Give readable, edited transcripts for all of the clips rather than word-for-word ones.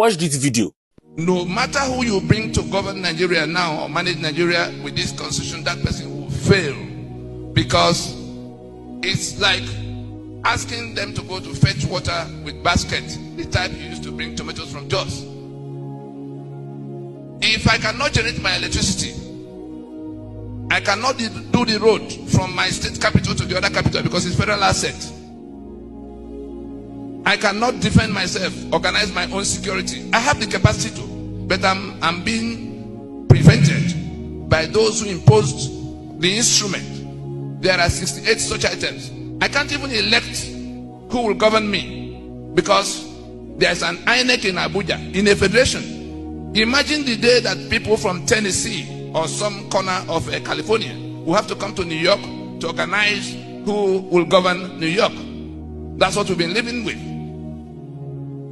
Watch this video. No matter who you bring to govern Nigeria now or manage Nigeria with this constitution, that person will fail. Because it's like asking them to go to fetch water with basket, the type you used to bring tomatoes from Jos. If I cannot generate my electricity, I cannot do the road from my state capital to the other capital because it's federal asset. I cannot defend myself, organize my own security. I have the capacity to, but I'm being prevented by those who imposed the instrument. There are 68 such items. I can't even elect who will govern me because there's an INEC in Abuja, in a federation. Imagine the day that people from Tennessee or some corner of California will have to come to New York to organize who will govern New York. That's what we've been living with.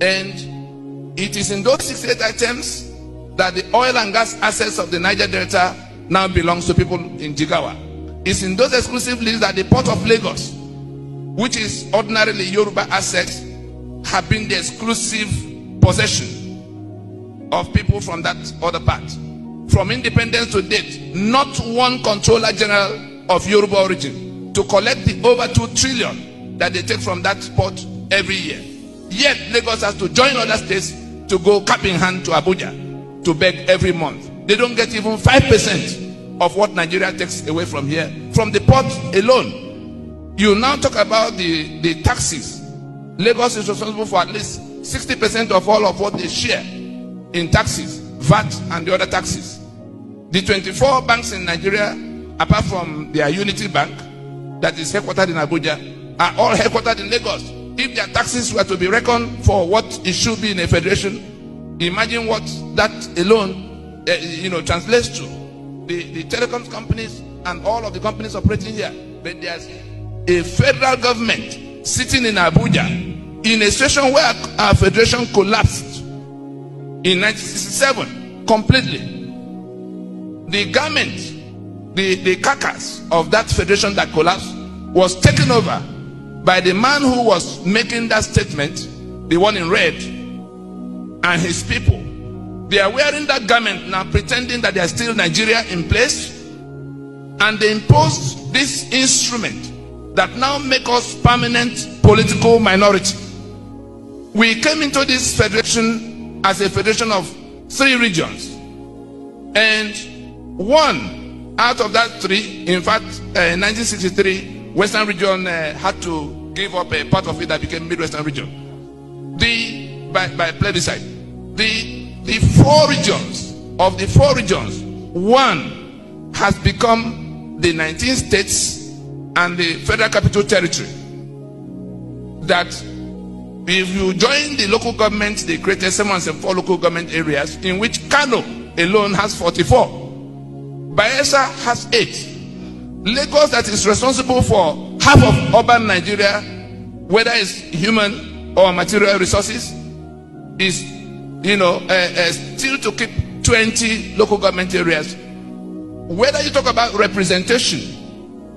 And it is in those 68 items that the oil and gas assets of the Niger Delta now belongs to people in Jigawa. It's in those exclusive lists that the port of Lagos, which is ordinarily Yoruba assets, have been the exclusive possession of people from that other part. From independence to date, not one controller general of Yoruba origin to collect the over 2 trillion that they take from that port every year. Yet Lagos has to join other states to go cap in hand to Abuja to beg every month. They don't get even 5% of what Nigeria takes away from here, from the port alone. You now talk about the taxes. Lagos is responsible for at least 60% of all of what they share in taxes, VAT and the other taxes. The 24 banks in Nigeria, apart from their Unity Bank, that is headquartered in Abuja, are all headquartered in Lagos. If their taxes were to be reckoned for what it should be in a federation, imagine what that alone translates to. The telecom companies and all of the companies operating here. But there's a federal government sitting in Abuja in a situation where our federation collapsed in 1967 completely. The garment, the carcass of that federation that collapsed was taken over by the man who was making that statement, the one in red, and his people. They are wearing that garment now, pretending that they are still Nigeria in place, and they imposed this instrument that now make us permanent political minority. We came into this federation as a federation of 3 regions, and one out of that 3, in fact, in 1963, Western region had to give up a part of it that became Midwestern region. By plebiscite, the 4 regions, of the 4 regions, one has become the 19 states and the Federal Capital Territory. That if you join the local government, they created 704 local government areas, in which Kano alone has 44. Bayelsa has 8. Lagos, that is responsible for half of urban Nigeria, whether it's human or material resources, is still to keep 20 local government areas. Whether you talk about representation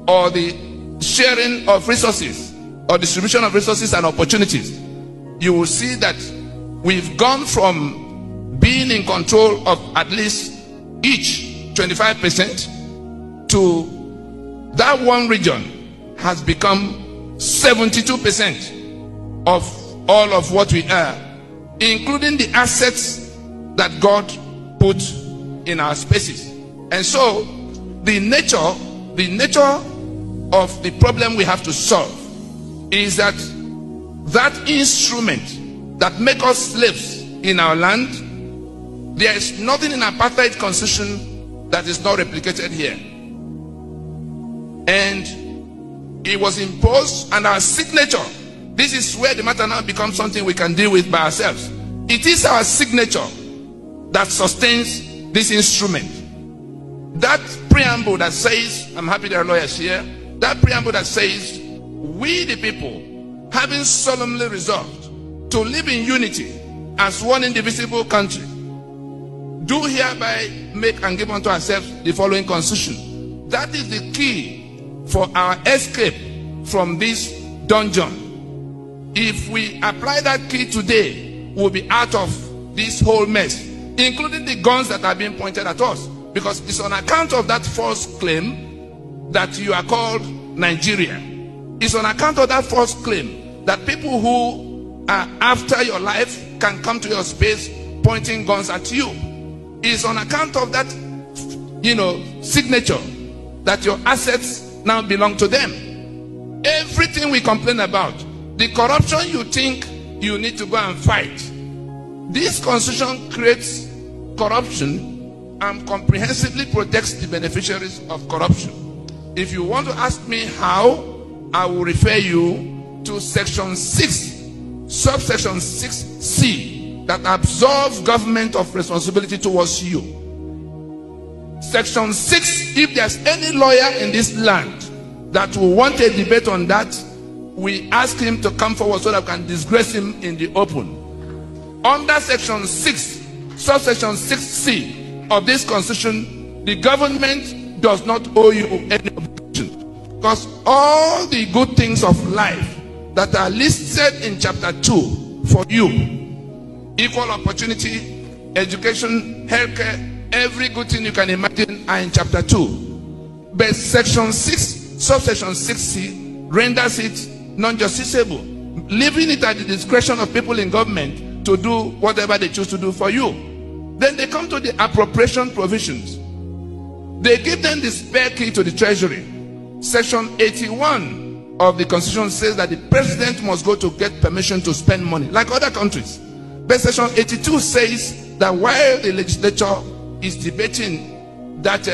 or the sharing of resources or distribution of resources and opportunities, you will see that we've gone from being in control of at least each 25% to that one region has become 72% of all of what we are, including the assets that God put in our spaces. And so the nature of the problem we have to solve is that instrument that make us slaves in our land, there is nothing in apartheid constitution that is not replicated here. And it was imposed, and our signature, this is where the matter now becomes something we can deal with by ourselves. It is our signature that sustains this instrument. That preamble that says, I'm happy there are lawyers here, that preamble that says, we the people, having solemnly resolved to live in unity as one indivisible country, do hereby make and give unto ourselves the following constitution. That is the key for our escape from this dungeon. If we apply that key today, we'll be out of this whole mess, including the guns that are being pointed at us. Because it's on account of that false claim that you are called Nigeria. It's on account of that false claim that people who are after your life can come to your space pointing guns at you. It's on account of that, signature that your assets now belong to them. Everything we complain about, the corruption you think you need to go and fight, this constitution creates corruption and comprehensively protects the beneficiaries of corruption. If you want to ask me how, I will refer you to section 6, subsection 6C, that absolves government of responsibility towards you. Section 6, if there's any lawyer in this land that will want a debate on that, we ask him to come forward so that we can disgrace him in the open. Under section 6, subsection 6C of this constitution, the government does not owe you any obligation, because all the good things of life that are listed in chapter 2 for you, equal opportunity, education, healthcare, every good thing you can imagine are in chapter 2. But section 6, subsection 6C renders it non-justiciable, leaving it at the discretion of people in government to do whatever they choose to do for you. Then they come to the appropriation provisions. They give them the spare key to the treasury. Section 81 of the constitution says that the president must go to get permission to spend money, like other countries. But section 82 says that while the legislature is debating that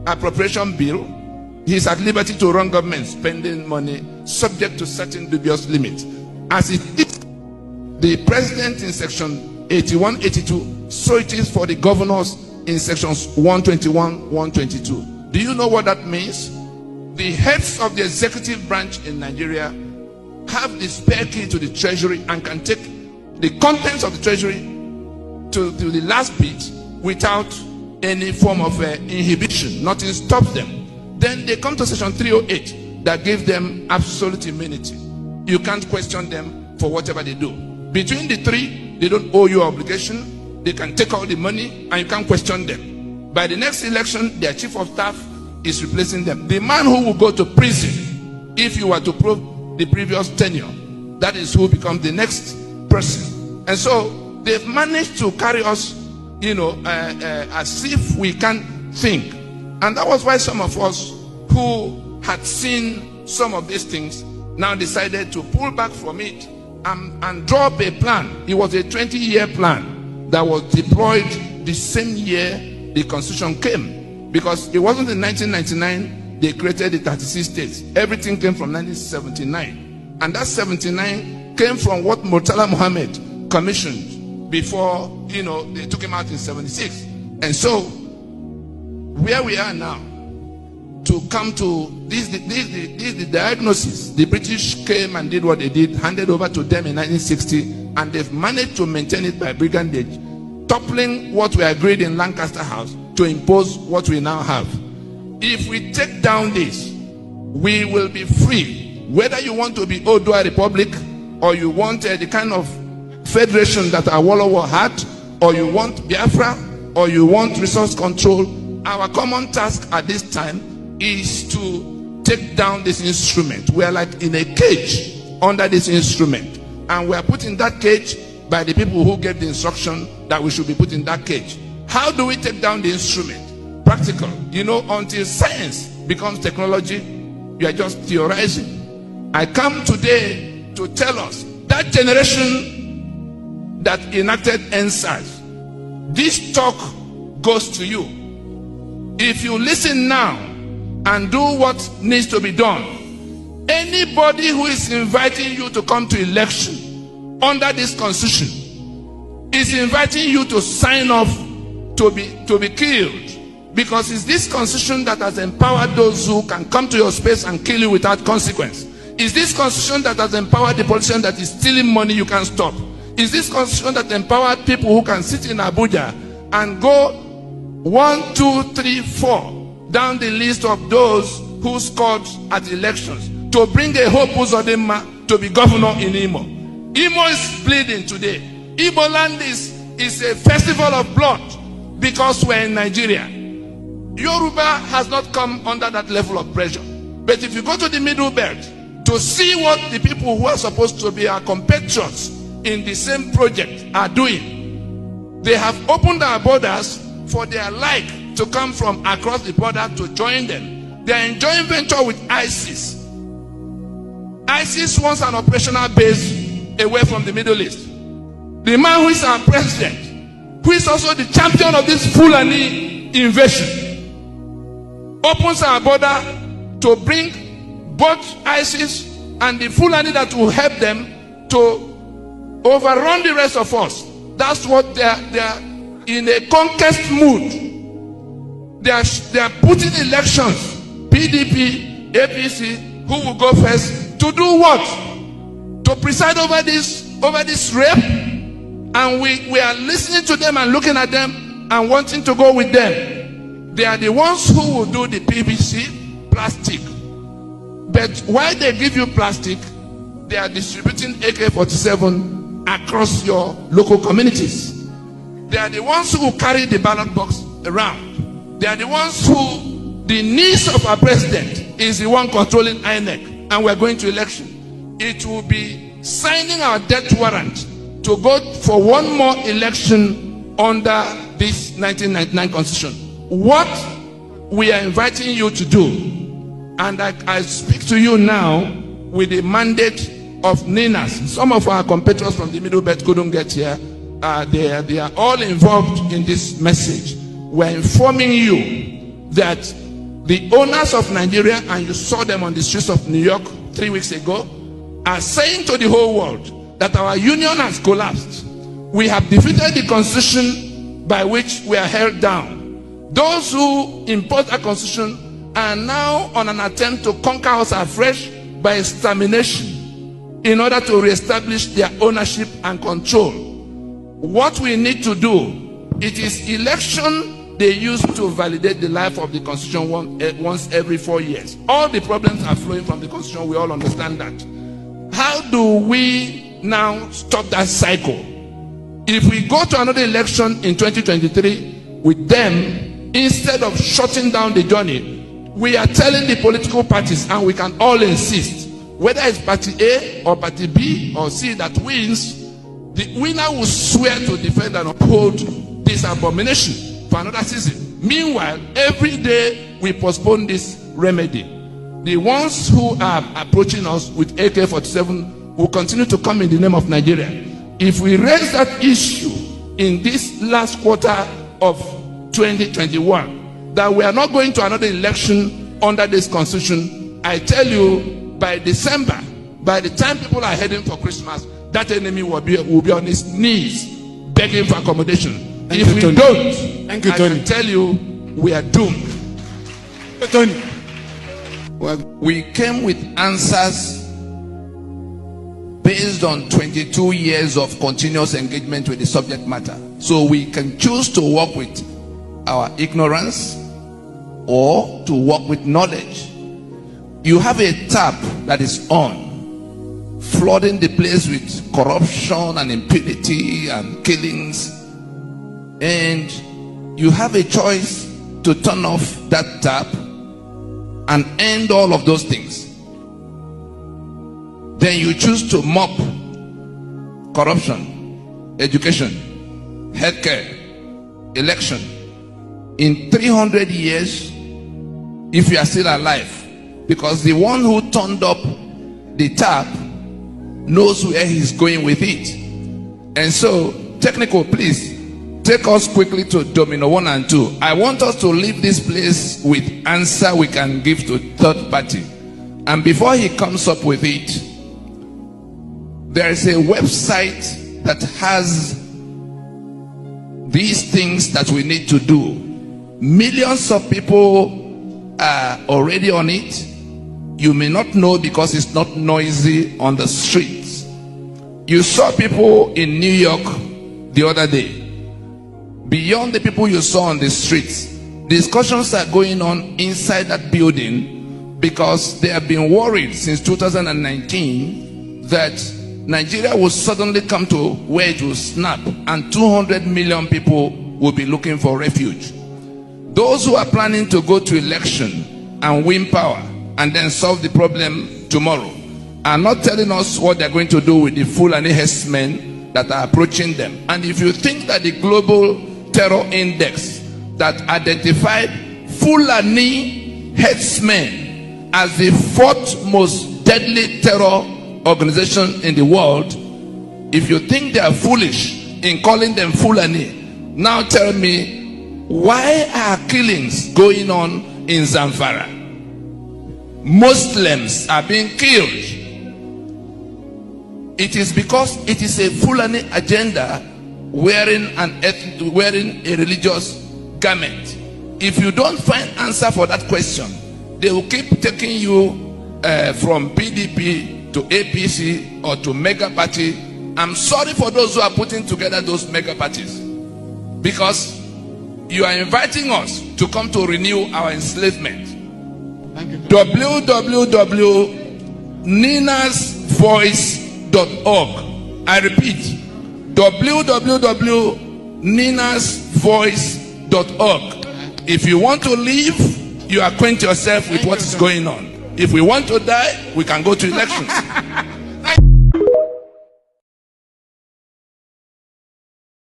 appropriation bill, he is at liberty to run government spending money subject to certain dubious limits. As it is the president in section 81, 82, so it is for the governors in sections 121, 122. Do you know what that means? The heads of the executive branch in Nigeria have the spare key to the treasury and can take the contents of the treasury to the last bit without any form of inhibition. Nothing stops them. Then they come to section 308 that gives them absolute immunity. You can't question them for whatever they do. Between the three, they don't owe you obligation. They can take all the money and you can't question them. By the next election, their chief of staff is replacing them. The man who will go to prison, if you were to prove the previous tenure, that is who becomes the next person. And so they've managed to carry us, as if we can't think. And that was why some of us who had seen some of these things now decided to pull back from it and draw up a plan. It was a 20-year plan that was deployed the same year the constitution came. Because it wasn't in 1999 they created the 36 states. Everything came from 1979. And that 79 came from what Murtala Muhammad commissioned before, they took him out in 76. And so, where we are now, to come to this the diagnosis. The British came and did what they did, handed over to them in 1960, and they've managed to maintain it by brigandage, toppling what we agreed in Lancaster House to impose what we now have. If we take down this, we will be free. Whether you want to be Odua Republic, or you want the kind of federation that Awolowo had, or you want Biafra, or you want resource control, our common task at this time is to take down this instrument. We are like in a cage under this instrument, and we are put in that cage by the people who gave the instruction that we should be put in that cage. How do we take down the instrument? Practical. Until science becomes technology, you are just theorizing. I come today to tell us that generation that enacted NSAS, this talk goes to you. If you listen now and do what needs to be done, anybody who is inviting you to come to election under this constitution is inviting you to sign off to be killed, because it's this constitution that has empowered those who can come to your space and kill you without consequence. It's this constitution that has empowered the politician that is stealing money you can't stop. It's this constitution that empowered people who can sit in Abuja and go 1, 2, 3, 4 down the list of those who scored at elections to bring a Hope Uzodinma to be governor in Imo. Imo is bleeding today. Igbo land is is a festival of blood because we're in Nigeria. Yoruba has not come under that level of pressure. But if you go to the Middle Belt to see what the people who are supposed to be our compatriots in the same project are doing, they have opened our borders for their like to come from across the border to join them. They are in joint venture with ISIS. ISIS wants an operational base away from the Middle East. The man who is our president, who is also the champion of this Fulani invasion, opens our border to bring both ISIS and the Fulani that will help them to overrun the rest of us. That's what they are in a conquest mood. They are putting elections, PDP, APC, who will go first, to do what? To preside over this rape. And we are listening to them and looking at them and wanting to go with them. They are the ones who will do the PVC plastic. But while they give you plastic, they are distributing AK-47 across your local communities. They are the ones who will carry the ballot box around. They are the ones who, the niece of our president is the one controlling INEC, and we're going to election. It will be signing our death warrant to go for one more election under this 1999 constitution. What we are inviting you to do, and I speak to you now with the mandate of NINAS. Some of our compatriots from the Middle Belt couldn't get here. They are all involved in this message. We're informing you that the owners of Nigeria, and you saw them on the streets of New York 3 weeks ago, are saying to the whole world that our union has collapsed. We have defeated the constitution by which we are held down. Those who imposed a constitution are now on an attempt to conquer us afresh by extermination in order to reestablish their ownership and control. What we need to do, it is election they use to validate the life of the constitution once every 4 years. All the problems are flowing from the constitution. We all understand that. How do we now stop that cycle? If we go to another election in 2023 with them, instead of shutting down the journey, we are telling the political parties, and we can all insist, whether it's party A or party B or C that wins, the winner will swear to defend and uphold this abomination for another season. Meanwhile, every day we postpone this remedy. The ones who are approaching us with AK-47 will continue to come in the name of Nigeria. If we raise that issue in this last quarter of 2021, that we are not going to another election under this constitution, I tell you, by December, by the time people are heading for Christmas, that enemy will be on his knees begging for accommodation. If we don't, I can tell you, we are doomed. Tony. Well, we came with answers based on 22 years of continuous engagement with the subject matter. So we can choose to work with our ignorance or to work with knowledge. You have a tap that is on, flooding the place with corruption and impunity and killings, and you have a choice to turn off that tap and end all of those things. Then you choose to mop corruption, education, healthcare, election. In 300 years, if you are still alive, because the one who turned up the tap knows where he's going with it. And so, technical, please take us quickly to Domino 1 and 2. I want us to leave this place with answer we can give to third party. And before he comes up with it, there is a website that has these things that we need to do. Millions of people are already on it. You may not know because it's not noisy on the streets. You saw people in New York the other day. Beyond the people you saw on the streets, discussions are going on inside that building because they have been worried since 2019 that Nigeria will suddenly come to where it will snap, and 200 million people will be looking for refuge. Those who are planning to go to election and win power and then solve the problem tomorrow are not telling us what they're going to do with the Fulani herdsmen that are approaching them. And if you think that the Global Terror Index that identified Fulani herdsmen as the fourth most deadly terror organization in the world, if you think they are foolish in calling them Fulani, now tell me, why are killings going on in Zamfara? Muslims are being killed. It is because it is a Fulani agenda wearing a religious garment. If you don't find answer for that question, they will keep taking you from PDP to APC or to mega party. I'm sorry for those who are putting together those mega parties, because you are inviting us to come to renew our enslavement. www.ninasvoice.org. I repeat, www.ninasvoice.org. If you want to leave, you acquaint yourself with what is going on. If we want to die, we can go to elections.